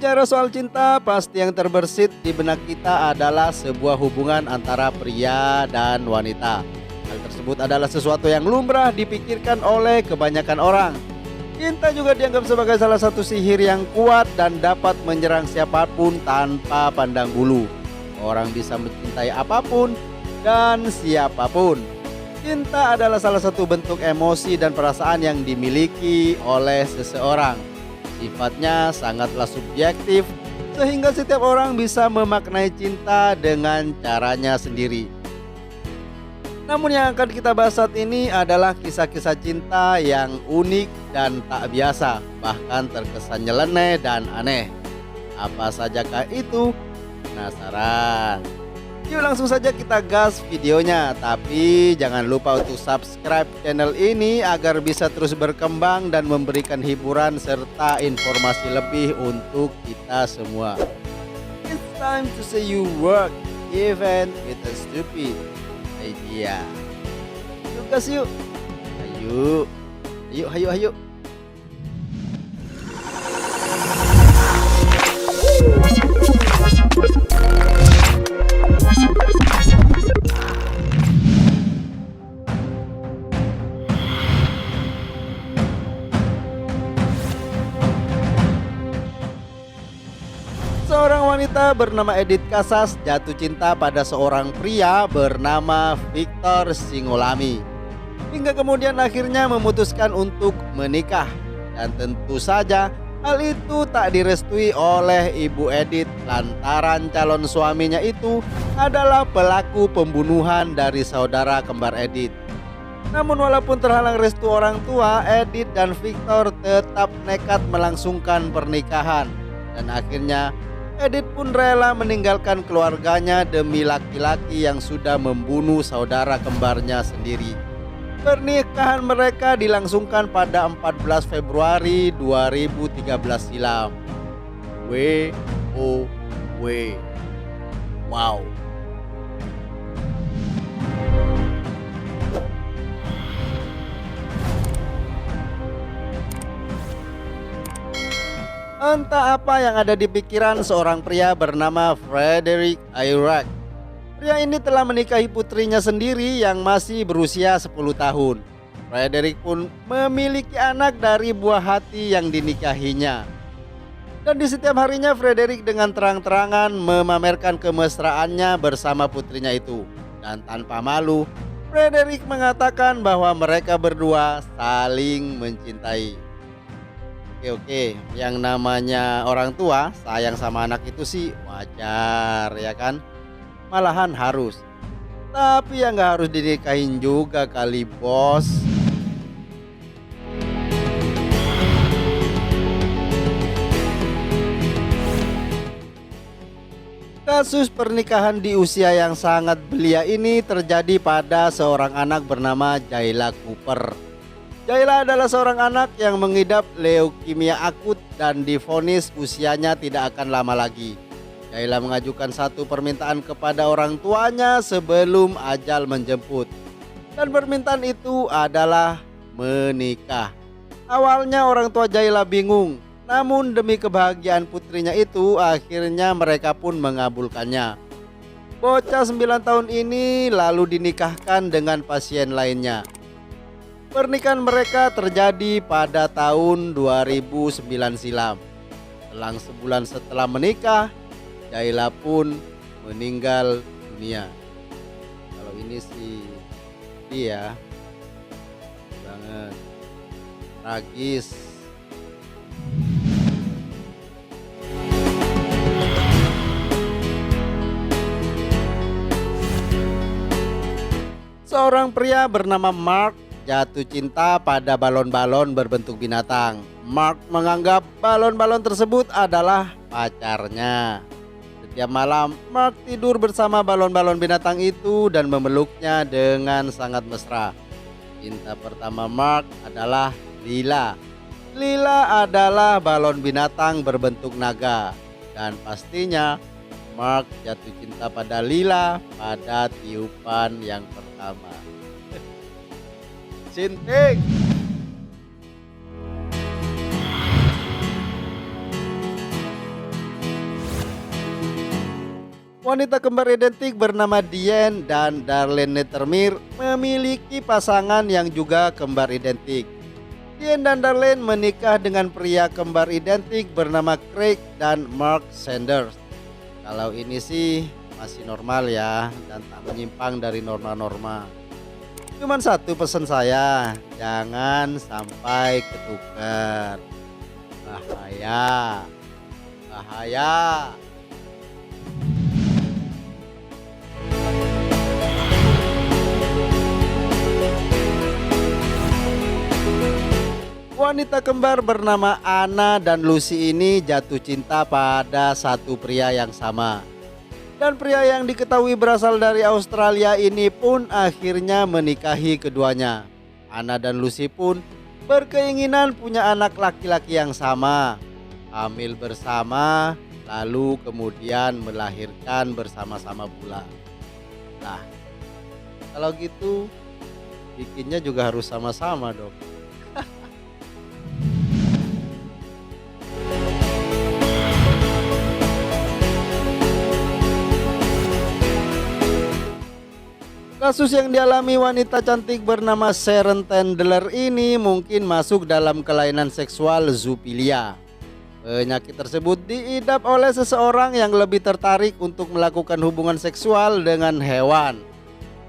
Bicara soal cinta, pasti yang terbersit di benak kita adalah sebuah hubungan antara pria dan wanita. Hal tersebut adalah sesuatu yang lumrah dipikirkan oleh kebanyakan orang. Cinta juga dianggap sebagai salah satu sihir yang kuat dan dapat menyerang siapapun tanpa pandang bulu. Orang bisa mencintai apapun dan siapapun. Cinta adalah salah satu bentuk emosi dan perasaan yang dimiliki oleh seseorang. Sifatnya sangatlah subjektif, sehingga setiap orang bisa memaknai cinta dengan caranya sendiri. Namun yang akan kita bahas saat ini adalah kisah-kisah cinta yang unik dan tak biasa, bahkan terkesan nyeleneh dan aneh. Apa sajakah itu? Penasaran? Yuk langsung saja kita gas videonya. Tapi jangan lupa untuk subscribe channel ini agar bisa terus berkembang dan memberikan hiburan serta informasi lebih untuk kita semua. It's time to say you work even with a stupid idea. Yuk gas yuk. Ayo. Ayo. Seorang wanita bernama Edith Casas jatuh cinta pada seorang pria bernama Victor Singolami. Hingga kemudian akhirnya memutuskan untuk menikah. Dan tentu saja hal itu tak direstui oleh Ibu Edith lantaran calon suaminya itu adalah pelaku pembunuhan dari saudara kembar Edith. Namun walaupun terhalang restu orang tua, Edith dan Victor tetap nekat melangsungkan pernikahan. Dan akhirnya Edith pun rela meninggalkan keluarganya demi laki-laki yang sudah membunuh saudara kembarnya sendiri. Pernikahan mereka dilangsungkan pada 14 Februari 2013 silam. WOW. Wow. Entah apa yang ada di pikiran seorang pria bernama Frederick Ayrak. Pria ini telah menikahi putrinya sendiri yang masih berusia 10 tahun. Frederick pun memiliki anak dari buah hati yang dinikahinya. Dan di setiap harinya Frederick dengan terang-terangan memamerkan kemesraannya bersama putrinya itu. Dan tanpa malu, Frederick mengatakan bahwa mereka berdua saling mencintai. Oke, yang namanya orang tua sayang sama anak itu sih wajar ya kan. Malahan harus. Tapi ya nggak harus dinikahin juga kali bos. Kasus pernikahan di usia yang sangat belia ini terjadi pada seorang anak bernama Jayla Cooper. Jayla adalah seorang anak yang mengidap leukemia akut dan divonis usianya tidak akan lama lagi. Jayla mengajukan satu permintaan kepada orang tuanya sebelum ajal menjemput. Dan permintaan itu adalah menikah. Awalnya orang tua Jayla bingung, namun demi kebahagiaan putrinya itu akhirnya mereka pun mengabulkannya. Bocah 9 tahun ini lalu dinikahkan dengan pasien lainnya. Pernikahan mereka terjadi pada tahun 2009 silam. Selang sebulan setelah menikah, Jayla pun meninggal dunia. Kalau ini sih dia banget tragis. Seorang pria bernama Mark jatuh cinta pada balon-balon berbentuk binatang. Mark menganggap balon-balon tersebut adalah pacarnya. Setiap malam Mark tidur bersama balon-balon binatang itu dan memeluknya dengan sangat mesra. Cinta pertama Mark adalah Lila. Lila adalah balon binatang berbentuk naga. Dan pastinya Mark jatuh cinta pada Lila pada tiupan yang pertama. Cintik. Wanita kembar identik bernama Diane dan Darlene Nettermere memiliki pasangan yang juga kembar identik. Diane dan Darlene menikah dengan pria kembar identik bernama Craig dan Mark Sanders. Kalau ini sih masih normal ya dan tak menyimpang dari norma-norma. Cuman satu pesan saya, jangan sampai ketukar. Bahaya. Bahaya. Wanita kembar bernama Anna dan Lucy ini jatuh cinta pada satu pria yang sama. Dan pria yang diketahui berasal dari Australia ini pun akhirnya menikahi keduanya. Anna dan Lucy pun berkeinginan punya anak laki-laki yang sama, hamil bersama, lalu kemudian melahirkan bersama-sama pula. Nah, kalau gitu bikinnya juga harus sama-sama dong. Kasus yang dialami wanita cantik bernama Sharon Tendler ini mungkin masuk dalam kelainan seksual zoofilia. Penyakit tersebut diidap oleh seseorang yang lebih tertarik untuk melakukan hubungan seksual dengan hewan.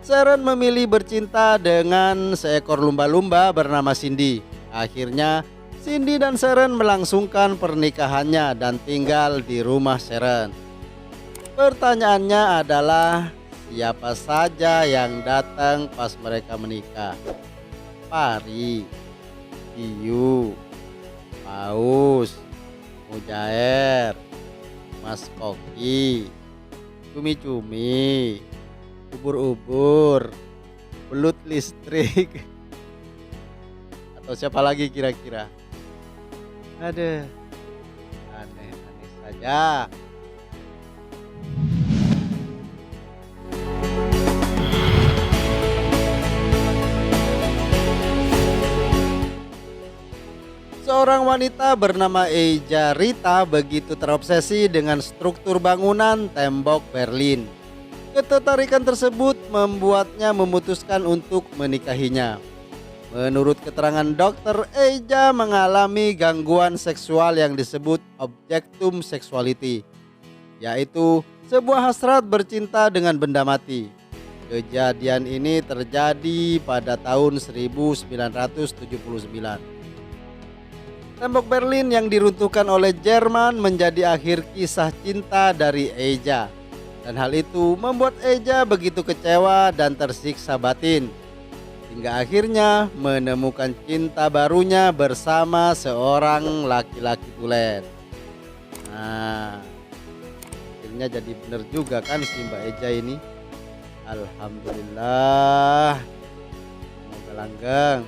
Sharon memilih bercinta dengan seekor lumba-lumba bernama Cindy. Akhirnya Cindy dan Sharon melangsungkan pernikahannya dan tinggal di rumah Sharon. Pertanyaannya adalah, siapa saja yang datang pas mereka menikah? Pari, hiu, paus, mujair, mas koki, cumi-cumi, ubur-ubur, belut listrik, atau siapa lagi kira-kira? Aduh, aneh-aneh saja. Seorang wanita bernama Eija Rita begitu terobsesi dengan struktur bangunan tembok Berlin. Ketertarikan tersebut membuatnya memutuskan untuk menikahinya. Menurut keterangan dokter, Eija mengalami gangguan seksual yang disebut objektum sexuality, yaitu sebuah hasrat bercinta dengan benda mati. Kejadian ini terjadi pada tahun 1979. Tembok Berlin yang diruntuhkan oleh Jerman menjadi akhir kisah cinta dari Eija. Dan hal itu membuat Eija begitu kecewa dan tersiksa batin. Hingga akhirnya menemukan cinta barunya bersama seorang laki-laki tulen. Nah, akhirnya jadi benar juga kan si Mbak Eija ini. Alhamdulillah. Semoga langgeng.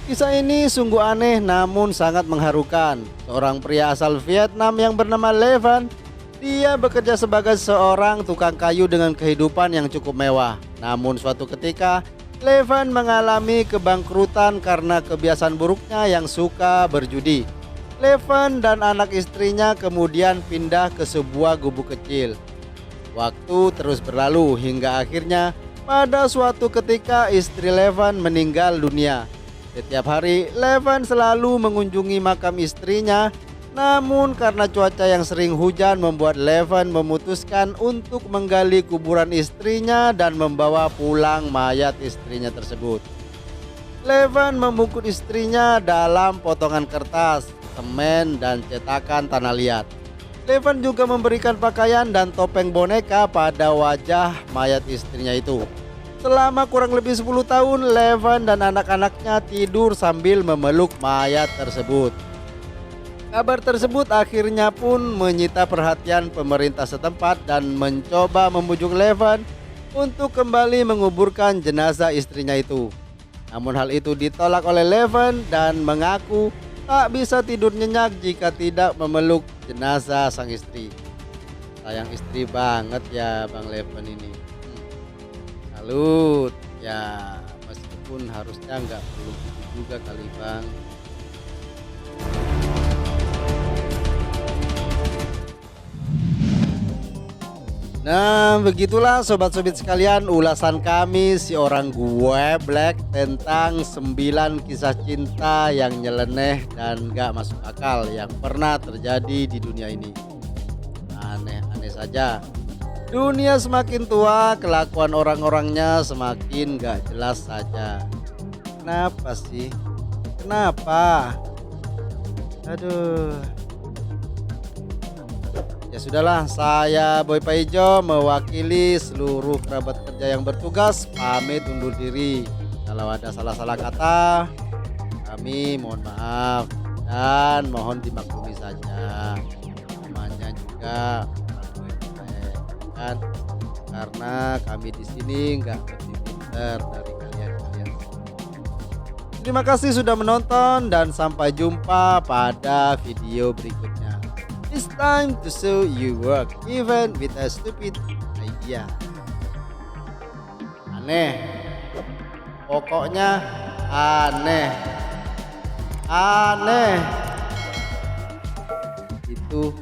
Kisah ini sungguh aneh namun sangat mengharukan. Seorang pria asal Vietnam yang bernama Levan, dia bekerja sebagai seorang tukang kayu dengan kehidupan yang cukup mewah. Namun suatu ketika, Levan mengalami kebangkrutan karena kebiasaan buruknya yang suka berjudi. Levan dan anak istrinya kemudian pindah ke sebuah gubuk kecil. Waktu terus berlalu hingga akhirnya pada suatu ketika istri Levan meninggal dunia. Setiap hari Levan selalu mengunjungi makam istrinya, namun karena cuaca yang sering hujan membuat Levan memutuskan untuk menggali kuburan istrinya dan membawa pulang mayat istrinya tersebut. Levan membungkus istrinya dalam potongan kertas, semen dan cetakan tanah liat. Levan juga memberikan pakaian dan topeng boneka pada wajah mayat istrinya itu. Selama kurang lebih 10 tahun, Levan dan anak-anaknya tidur sambil memeluk mayat tersebut. Kabar tersebut akhirnya pun menyita perhatian pemerintah setempat dan mencoba membujuk Levan untuk kembali menguburkan jenazah istrinya itu. Namun hal itu ditolak oleh Levan dan mengaku tak bisa tidur nyenyak jika tidak memeluk jenazah sang istri. Sayang istri banget ya Bang Levan ini. Salut ya, meskipun pun harusnya nggak perlu gitu juga kali Bang. Nah, begitulah sobat-sobat sekalian ulasan kami si orang gue Black tentang 9 kisah cinta yang nyeleneh dan gak masuk akal yang pernah terjadi di dunia ini. Aneh-aneh saja. Dunia semakin tua, kelakuan orang-orangnya semakin gak jelas saja. Kenapa sih? Kenapa? Aduh. Ya sudahlah, saya Boy Paijo mewakili seluruh kerabat kerja yang bertugas pamit undur diri. Kalau ada salah-salah kata, kami mohon maaf dan mohon dimaklumi saja. Namanya juga kan, karena kami di sini nggak lebih pintar dari kalian-kalian. Terima kasih sudah menonton dan sampai jumpa pada video berikutnya. It's time to show you work even with a stupid idea. Aneh. Pokoknya aneh. Aneh. Itu